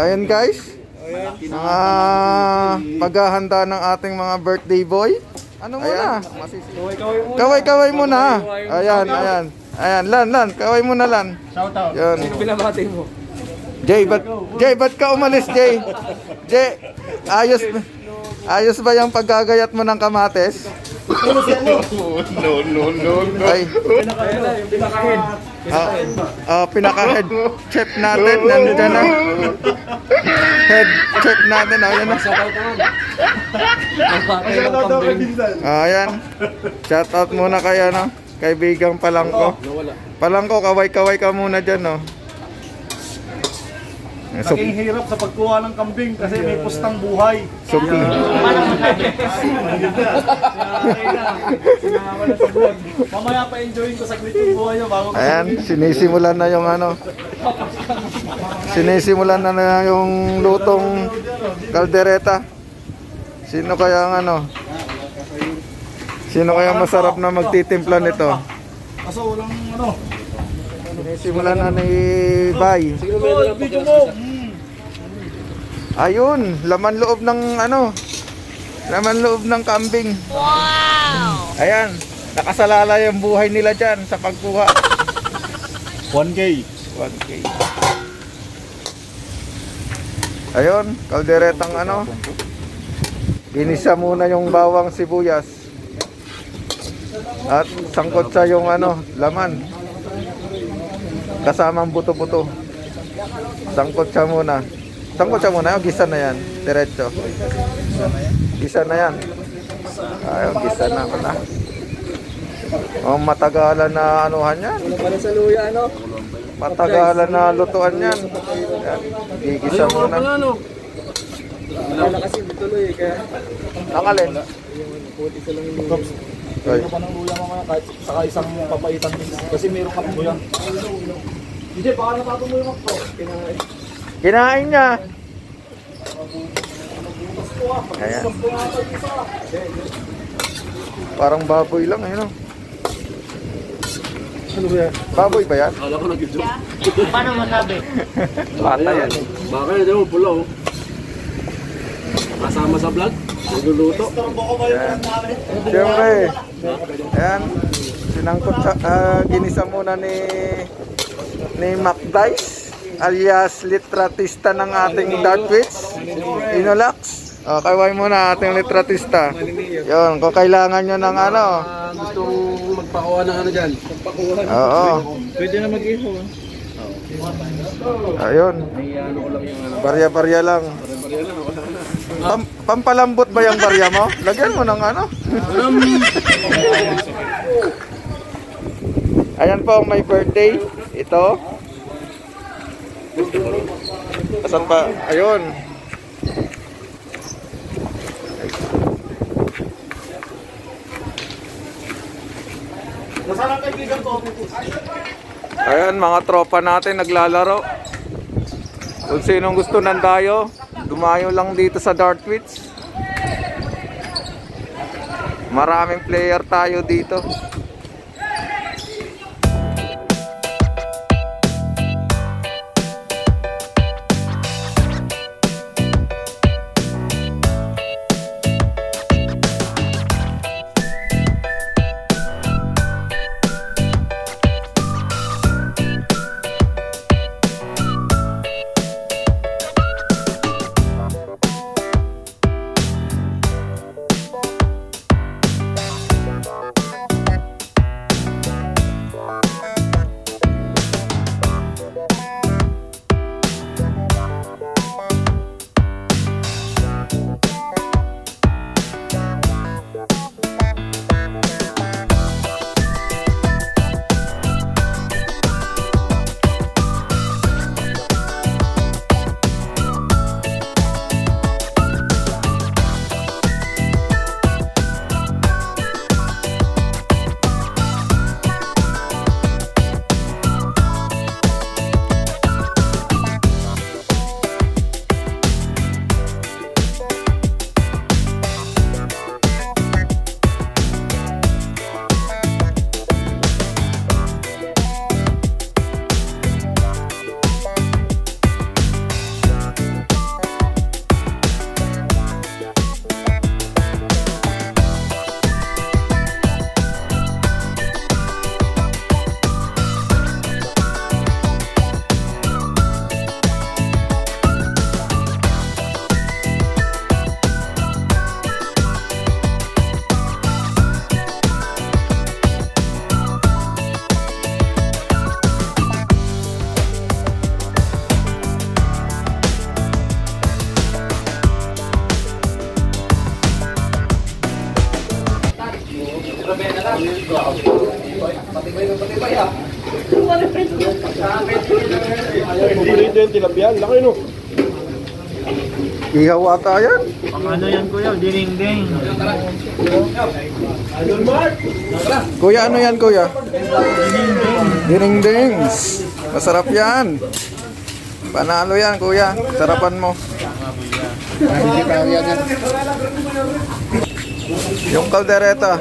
Ayan guys, mga paghahanda ng ating mga birthday boy. Ano muna? Kaway muna. Ayan. Ayan, Lan, kaway muna Lan. Shout out. Sino binabati mo? Jay, ba't ka umalis, Jay? Jay, ayos ba yung paggagayat mo ng kamates? No. Ay. Pinaka-head chef natin, nandiyan na. Head chef natin, ayan na. Ayan. Shout out muna kay kaibigang Palangko. Palangko, kaway ka muna dyan, no. Naging hirap sa pagkuha ng kambing kasi may pustang buhay. Mamaya pa enjoyin ko saglit yung buhay nyo bago. Ayan, sinisimulan na yung Sinisimulan na yung lutong kaldereta. Sino kaya Sino kaya masarap na magtitimpla nito? Kaso walang Sinisimulan na ni Bay. Ayun, laman loob ng kambing. Wow! Ayan, nakasalala yung buhay nila dyan sa pagkuha. 1K. Ayun, kalderetang ginisa muna yung bawang sibuyas. At sangkot sa yung laman. Kasamang buto-buto. Sangkot siya muna, yung gisa na yan. Diretso. Gisa na yan. Ayun, gisa na pala. Matagalan na anuhan yan. Matagalan na lutuan yan. Gigisa muna. Nakalin. Pwede pa ng ulam mga kahit saka isang papaitan kasi meron ka po yan. Hindi, baka natato mo yung makto. Kinain niya. Ayan. Parang baboy lang, no? Ano ba yan? Baboy ba yan? Akala ko nag-joke. Paano masabi? Bata yan. Baka yan, di mo pula oh. Kasama sa vlog, nagluluto. Siyempre. Ayan. Sinangkot ginisa muna ni Mac Dice alias litratista ng ating Dartwits, Inolax. Kaway muna ating litratista. Yun, kung kailangan nyo ng Gustong magpakuha ng dyan. Oo. Pwede na mag-iho. Ayun. Barya-barya lang. Pampalambot ba yung barya mo? Lagyan mo ng Ayan po ang may birthday. Ito. Asan pa? Ayun. Ayan, mga tropa natin naglalaro. Kung sinong gusto nandayo, dumayo lang dito sa Dartwits. Maraming player tayo dito. Patibay na patibay ah. Hindi rin din tilapia. Laki no. Ihaw ata yan. Ang ano yan kuya, ding-ding. Kuya, ano yan kuya? Ding-dings. Masarap yan. Panalo yan kuya. Sarapan mo. Yung kaldereta.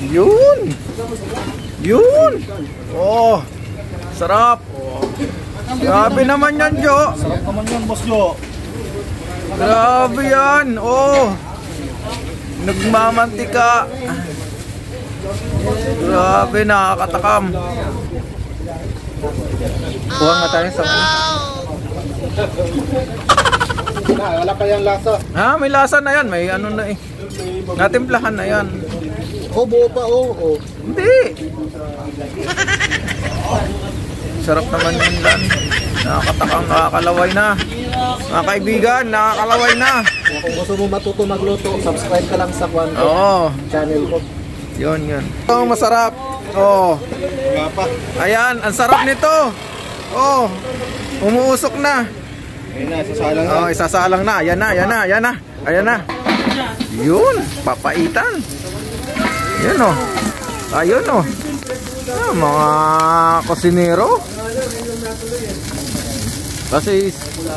Yun. Yun. Oh. Sarap. Grabe naman yan, Jo. Sarap naman yan, Boss Jo. Grabe yan. Oh. Nagmamantika. Grabe, nakakatakam. Kuha nga tayo sa... Wala pa yung lasa. Ha, may lasa na yan. May ano na eh. Natimplahan na yan. Buo pa oh. Hindi. Sarap naman yun lan. Nakakatakang, nakakalaway na. Mga kaibigan, nakakalaway na. Kung gusto mo matuto magluto, subscribe ka lang sa Oo. channel ko. Yun. Ito, masarap. Oh. Ayan, ang sarap nito. Oh. Umuusok na. Ayun na, sasalang Oh, isasalang na. Ayan na. Yun, papaitan. Yun oh. Ayun oh. Ah, mga kusinero. Kasi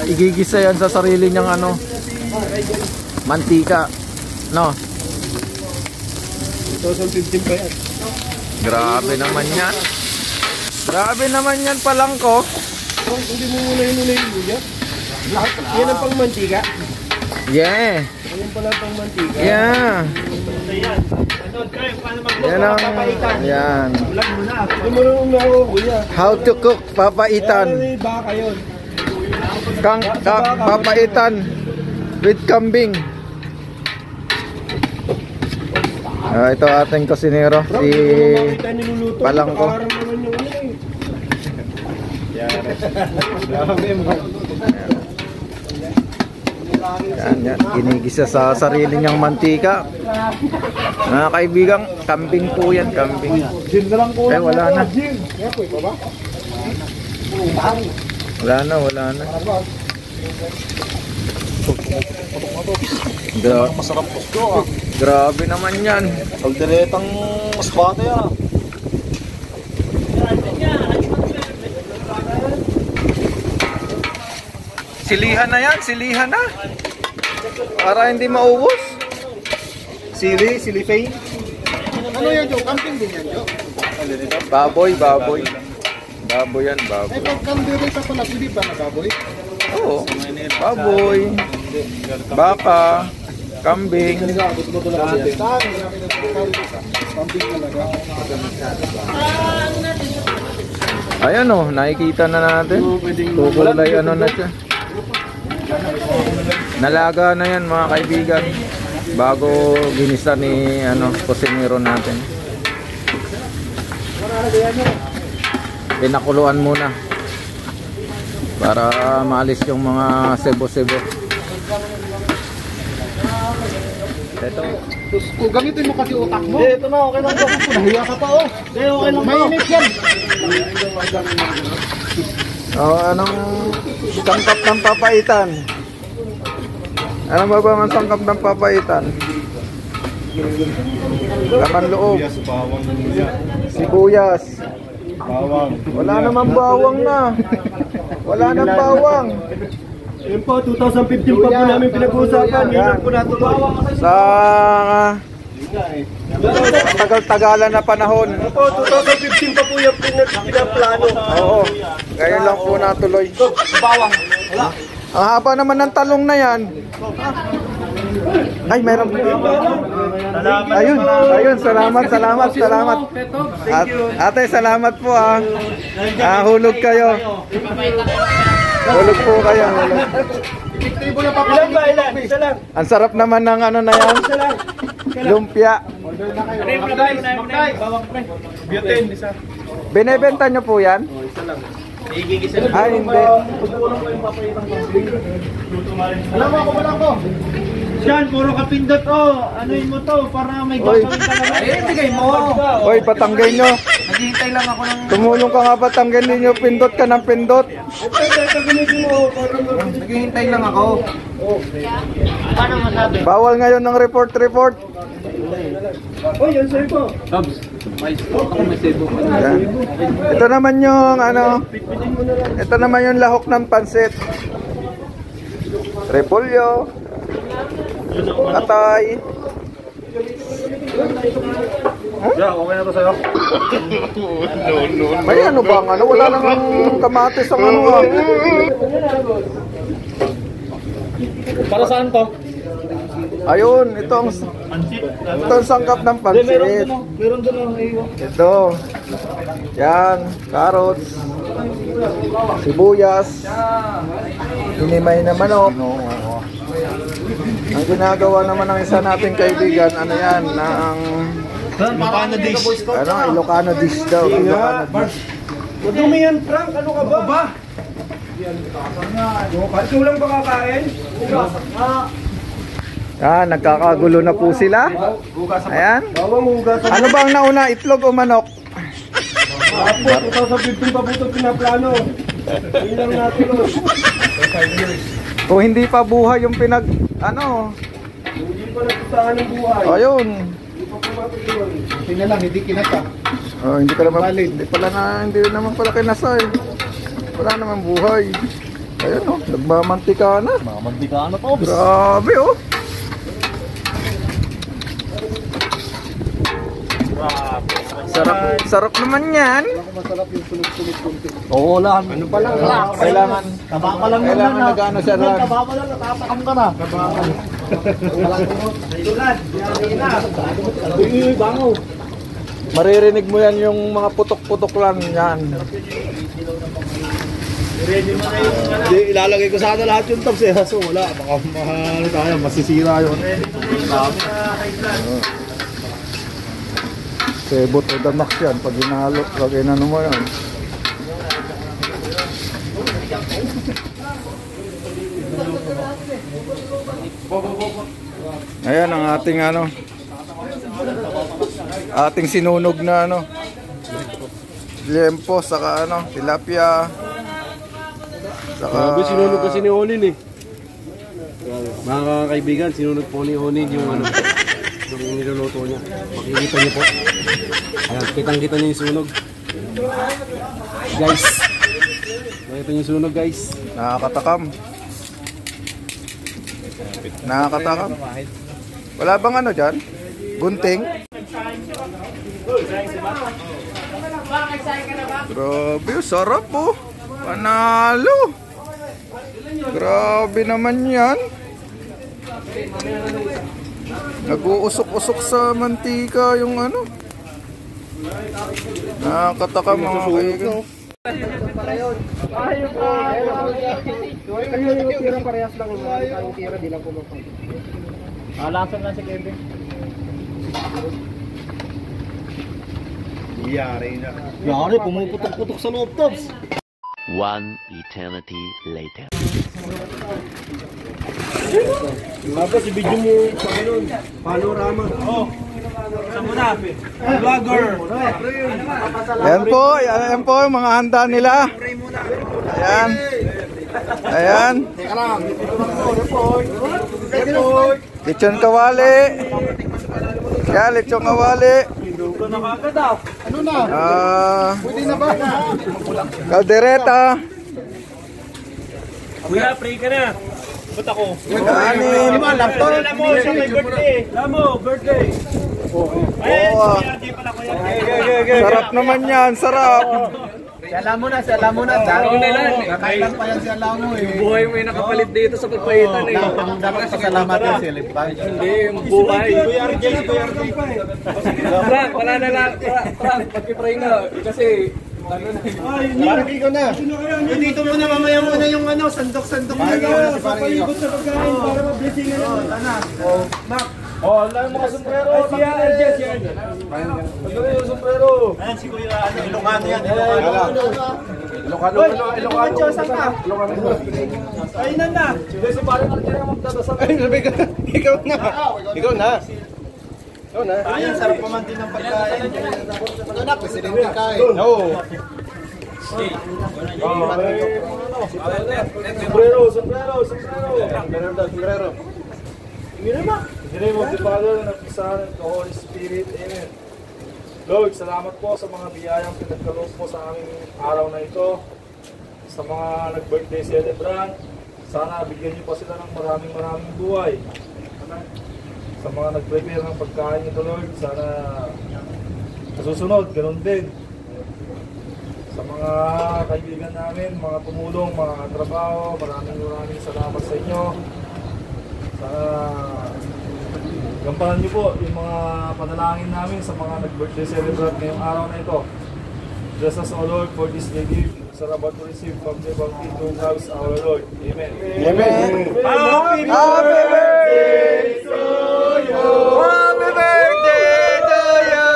igigisa yan sa sarili niyang ano, mantika. No. 2015 pa yan. Grabe naman yan. Grabe naman yan palangko. Hindi mo muna yung luya. Yan ang pang mantika. Yeah. Yan pala pang mantika. Yeah. Yan ang, yan. Hindi mo rin ako, kuya. How to cook papaitan. Baka yun. Papaitan with kambing. Ito ating kusinero, si Palangko. Yan, ginigisa sa sarili niyang mantika. Mga kaibigan, kambing po yan, kambing. Eh, wala na. Wala na. Masarap Boss Jo ah. Grabe naman yan. Kalderetang masbate ah. Silihan na yan, silihan na. Para hindi maubos. Sili Fay. Ano yan, Jo? Camping din yan, Jo? Baboy. Baboy yan, baboy. Eh, pag kandirita pala, hindi ba na baboy? Oo. Baboy. Baka. Kambing. Ayan o, nakikita na natin. Kukulay ano na siya. Nalaga na yan mga kaibigan. Bago ginisa ni kusinero natin. Pinakuluan muna. Para maalis yung mga sebo-sebo. Ito. Kung gamitin mo kasi utak mo. Ito na, okay lang Boss. Nahiya ka pa oh. Okay lang Mainit yan. Anong sangkap ng papaitan? Ano ba ang sangkap ng papaitan? Laman loob. Bawang. Sibuyas. Bawang. Wala namang bawang na. Wala nang bawang. Yun po, 2015 pa po namin pinag-uusapan. Yun po natuloy. Sa tagal-tagalan na panahon. Po, 2015 pa po yung pinaplano. Oo. Ngayon lang po natuloy. Bawang. Wala. Ang haba naman ng talong na yan. Ay, meron. Ayun, salamat. Ate, salamat po ah. Hulog kayo. Hulog po kayo. Ilan ba? Ilan? Isa lang. Ang sarap naman ng ano na yan. Lumpia. Magday. Bawang pre. Butane, isa. Binebenta nyo po yan? Ay, hindi. Alam mo ako pala ko. Diyan, puro kapindot oh. Anuin mo to para may Oy. gagawin ka naman. Eh, bigay mo. Oy, patanggay nyo. Naghihintay lang ako ng... Tumulong ka nga patanggay ninyo. Pindot ka ng pindot. Naghihintay lang ako. Paano masabi? Bawal ngayon ng report. Oy, yan sa'yo po. Tabs, may sebo. Yan. Ito naman yung ano. Ito naman yung lahok ng pansit. Repolyo. Atay. Yeah, okay na to sa'yo. May ano bang ano? Wala nang kamatis ang ano ah. Para saan to? Ayun, ito ang sangkap ng pansit. Meron doon. Ito. Yan, carrots. Sibuyas. Hinimay na manok. Ang ginagawa naman ng isa nating kaibigan, ano yan, ang Ilocano dish. ano, Ilocano dish daw. Ilocano dish. Madumi yan, Frank. Ano ka ba? Ito lang ba kakain? Yan, nagkakagulo na po sila. Ayan. Bawang hugas. Ano bang nauna, itlog o manok? Apo, 2015 pa po ito pinaplano. Yun lang natin. Kung hindi pa buhay yung pinag, ano, Hindi pa nagsasahan ng buhay. ayun. Tingnan lang, hindi kinata. Oh, hindi ka naman, hindi naman pala kinasa eh. Wala naman buhay. Ayun oh, nagmamantika na. Mamantika na to. Grabe oh. Sarap naman yan. Oo lang. Ano pa lang? Kailangan, Taba pa lang kailangan nag-ano siya lang. Taba pa lang, natatakam ka na. Bango. Maririnig mo yan yung mga putok-putok lang yan. Hindi, ilalagay ko sana lahat yung tabs eh. So wala, baka ano tayo, masisira yun. Sebot o damax yan pag inalo, pag inano mo yan. Ayan ang ating ano, ating sinunog na ano, liempo, saka ano, tilapia, saka Sinunog kasi ni Onin eh. Mga kaibigan, sinunod po ni Onin yung ano, yung niluluto niya. Makikita niyo po. Ayan, kitang-kita niyo yung sunog. Guys. Makikita niyo yung sunog, guys. nakakatakam. Nakakatakam. Wala bang ano dyan? Gunting? Grabe, sarap po. Panalo. Grabe naman yan. Nag-uusok-usok sa mantika yung ano. Nakakatakam mga kaibigan. Alasan lang si Kevin. Yari, pumuputok-putok sa loob tabs. One eternity later. Tapos i-video mo sa ganun. Panorama. Oh. Saan mo na? Vlogger. Yan po yung mga handa nila. Ayan. Ayan. Lechon kawali. Yan, lechon kawali. Ano na? Pwede na ba? Kaldereta. Kuya, pray ka na. Ba't ako? Kanin. Alam mo, siya may birthday. Alam mo, birthday. Ay, Oh, si RJ pala kuya. sarap naman yan, sarap. Alam mo na. Nakailan pa yan si Alamo eh. Yung buhay mo yung nakapalit dito sa pagpahitan eh. Dapat pasalamat yung silip pa. Hindi, yung buhay. Kuya RJ pa eh. Frank, wala na lang. Frank, pag-pray na. Kasi, ano na. Parang ikaw na. Dito muna, mamaya muna yung ano, sandok-sandok na yun. Papalibot sa pagkain para ma-blessing na. Oh, alam mo mga sombrero. Si RJ. Pagkakay yung sombrero. Ayan si Kuya, ano, Ilocano yan. Ilocano. Ilocano. Kainan na. Kasi parang kaya magdadasal. Ikaw na. Ikaw na. Ayun, sarap naman din ng pagkain. Ito na, presidente kain. Oo. Sombrero. In the name of the Father, and of the Son, and of the Holy Spirit. Amen. Lord, salamat po sa mga biyayang pinagkaloob po sa aming araw na ito. Sa mga nag-birthday celebrant, sana bigyan niyo po sila ng maraming buhay. Sa mga nag-prepare ng pagkain ito, Lord, sana sa susunod, ganun din. Sa mga kaibigan namin, mga tumulong, mga trabaho, maraming salamat sa inyo. Sana gampanan niyo po yung mga panalangin namin sa mga nag-birthday celebrant ngayong araw na ito. Bless us, O Lord, for this day gift. Sa about to receive from the bounty to Christ our Lord. Amen. Amen. Happy birthday to you. Happy birthday to you.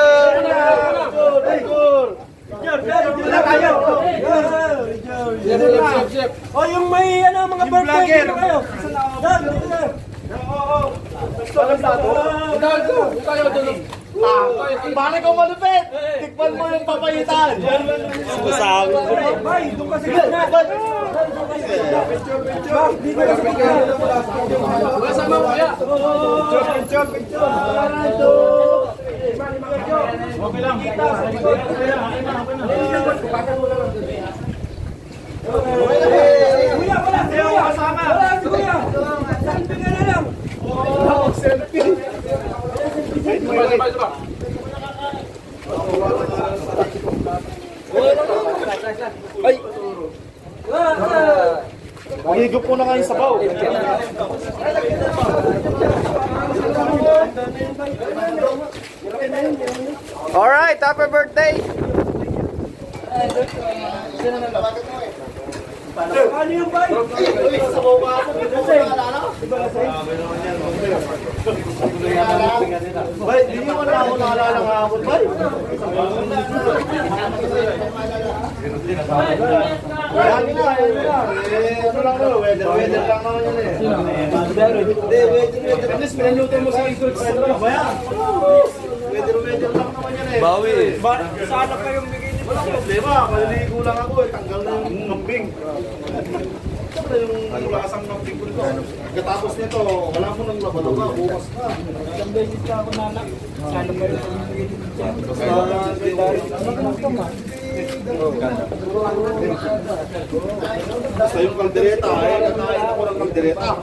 Oh, yung may mga birthday kayo. Bakit ko malupit? Tikman mo yung papayitan. Masabi. Bay, doon kasi gitna. Masama mo kaya? Okay lang. Kuya, wala. Kuya, kasama. Kuya. Selfie ka na lang. Selfie. Ay! Higop mo na kayo sa baw. Alright, happy birthday. Ano yung bay? Sa baw ka ako. Bay, di nyo wala ako naalala nga ako, bay. Yan nga. Ano lang no, weather lang naman yun eh. Hindi, weather. At least pinaluto mo sa ikot. Bayan. Weather lang naman yan eh. Bawi. Sana pa yung bigay niyo. Walang problema, maliligo lang ako eh. Tanggal na yung kambing. Siyempre yung lasang kambing ko nito. Pagkatapos nito, wala mo nang labalaba, bukas na. Isang beses ka ako nanak. Sana pa yung bigay niyo. Basta yung kaldereta, nakain ako ng kaldereta.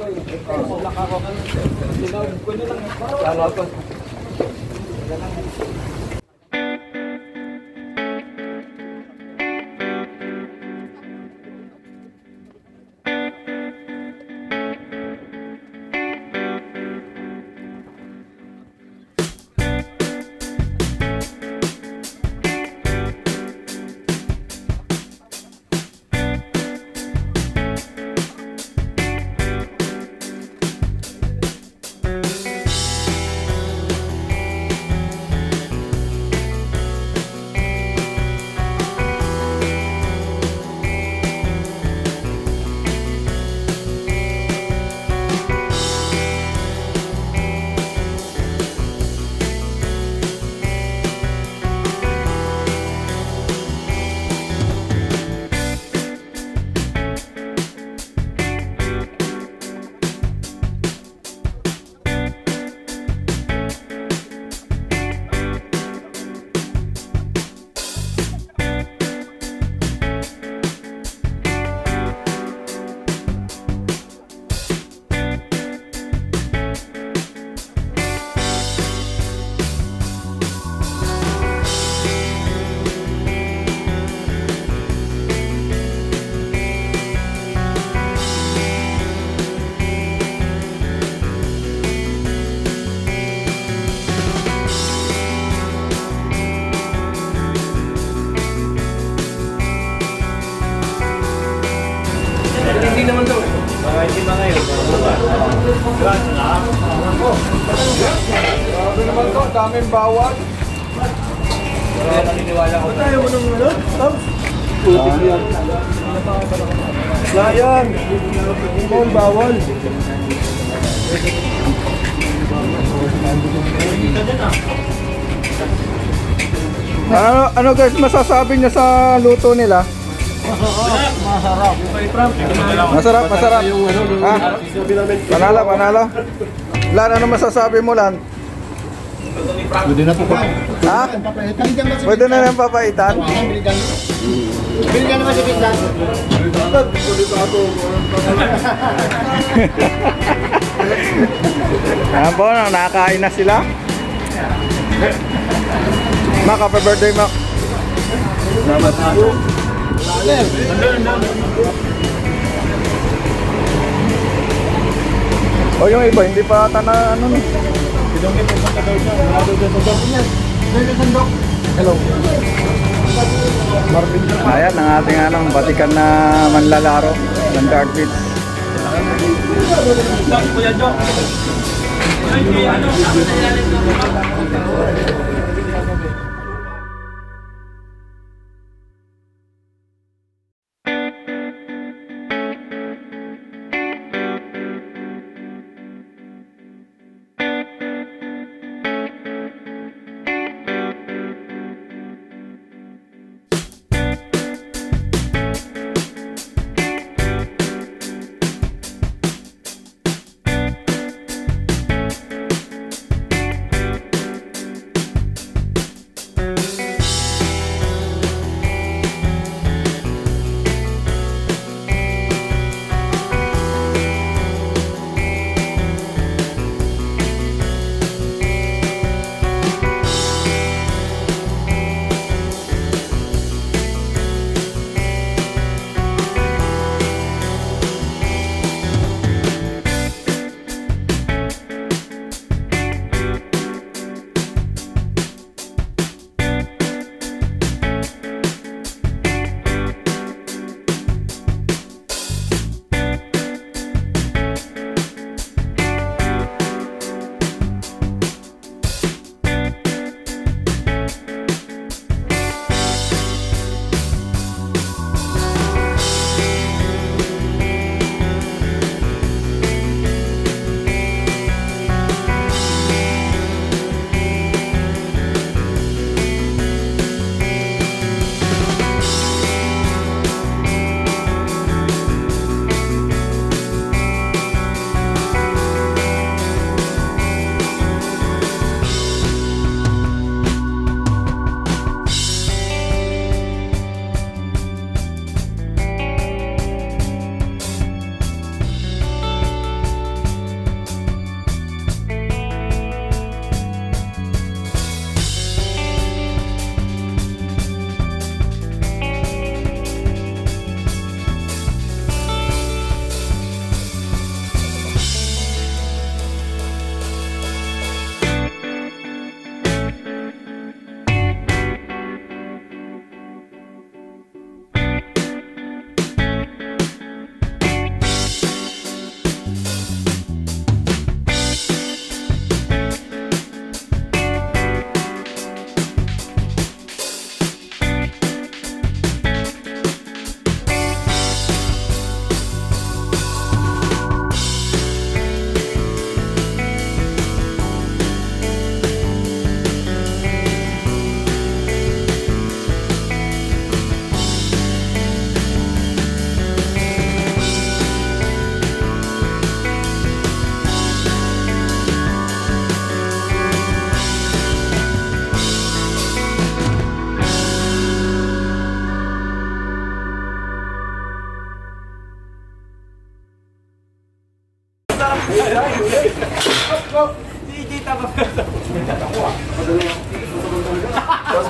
Grabe naman to, daming bawal. Tayo mo nung ano? Putik yan. Layan. Bawal. Ano guys, masasabi niyo sa luto nila? Masarap. Masarap. Ha? Panalo. Lan, ano masasabi mo, Lan? Pwede na po ba? Ha? Pwede na lang papaitan? Bili ka naman si Pindan. Ayan po, nakakain na sila. Mac, happy birthday, Mac. Salamat po. O yung iba, hindi pa ata na ano no? Hello. Ayan, ang ating anong batikan na manlalaro ng Dart Beach.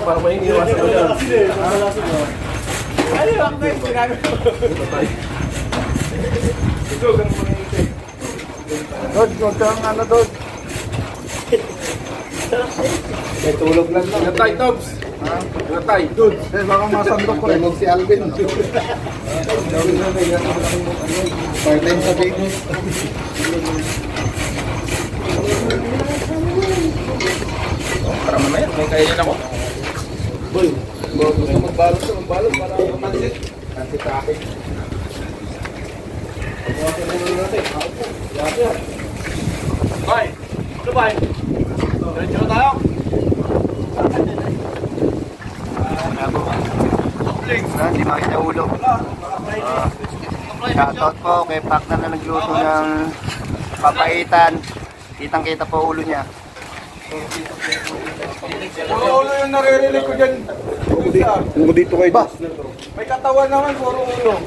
Para may iniwasan ko yan. Ano yung ako yung ginagawa? Ito, ganun mo na yung Dod, huwag kang ano, Dod. May tulog lang lang. Natay, Toms. Natay, Dod. Eh, baka masandok ko rin. Tulog si Alvin. Part-time sa Vegas. Para mamaya, may kaya din ako. Boy, gusto mo balot sa balot para mapansin. Kasi traffic. Bukasin mo muna natin. Yan. Bye. Ano ba? Diretso na tayo. Hindi makita ulo. Shoutout po kay Pakna na nagluto ng papaitan. Kitang-kita po ulo niya. Puro ulo yung naririnig ko dyan. Kung dito kayo. Ba, may katawan naman, puro ulo.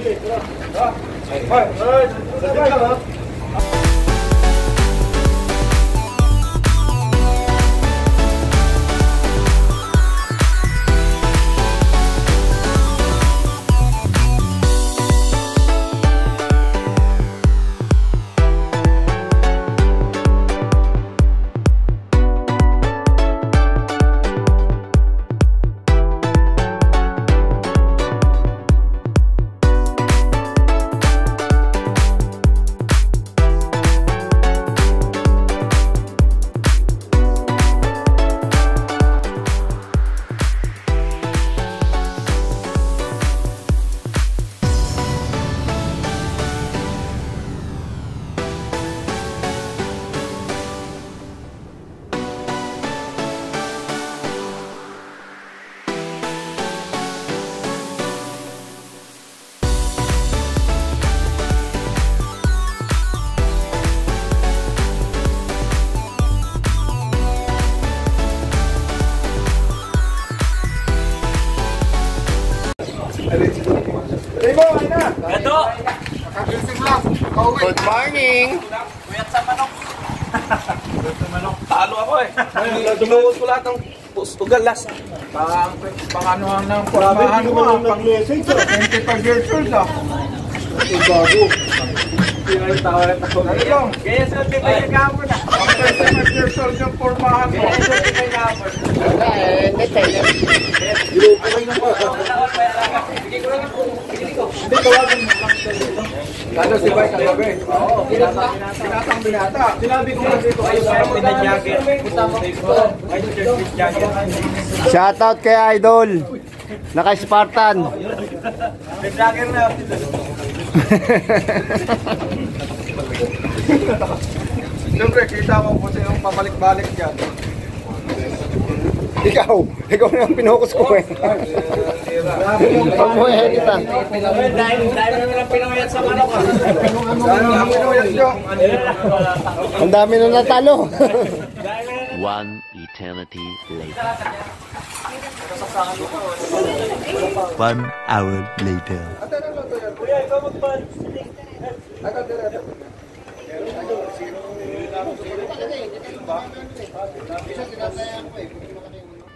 Good morning! Talo ako eh. Tumuhod ko lahat ng ugal last. Pang-anuhan ng formahan mo, pang 25 years old ah. Bago. Ano lang? Kaya sa tibay ka mo na. Pang 25 years old yung formahan mo. Kaya sa tibay ka mo. Lalo si Bay kagabi. Oo, binatang binata. Sinabi ko kasi ito kayo sa pinag-jacket. Shoutout kay Idol. Naka-Spartan. Pinag-jacket na. Siyempre, kita mo po sinong pabalik-balik dyan. Ikaw na ang pinukus ko eh. Pag mo kita. Dahil na lang pinuyat sa manok. Saan ang pinuyat nyo? Ang dami na natalo. One eternity later. 1 hour later.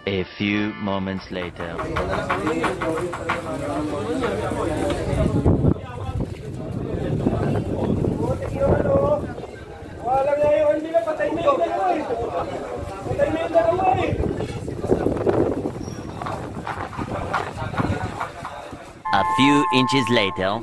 A few moments later. A few inches later.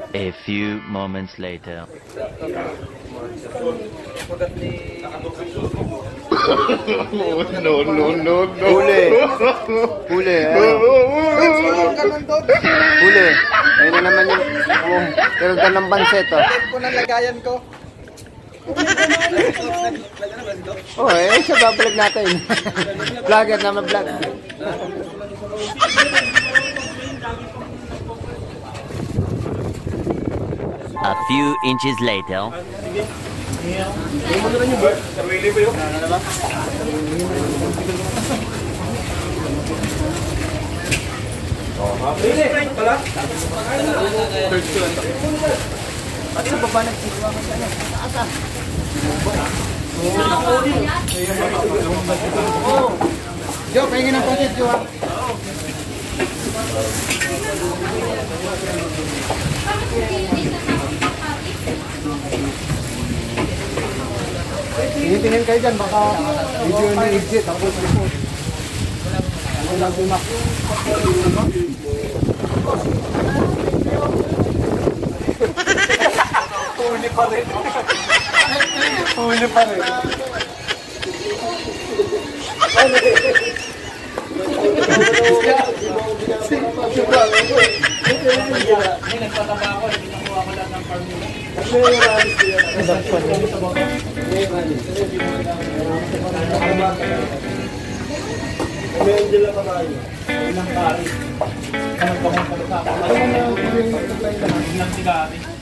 A few moments later. Huli. Huli. Huli. Ayun na naman yung pero ng banset oh. Ko na lagayan ko. Oh, siya babalag natin. Vlogger na ma-vlog. A few inches later. Jo, pengen ng pansit, Jo. Tingin kayo dyan, baka video ni exit, tapos report. Ano lang si Mac? Huli pa rin. Huli pa rin. May Angela pa tayo. Ilang kari. Anong pangungkalo sa akin? Ilang sigari.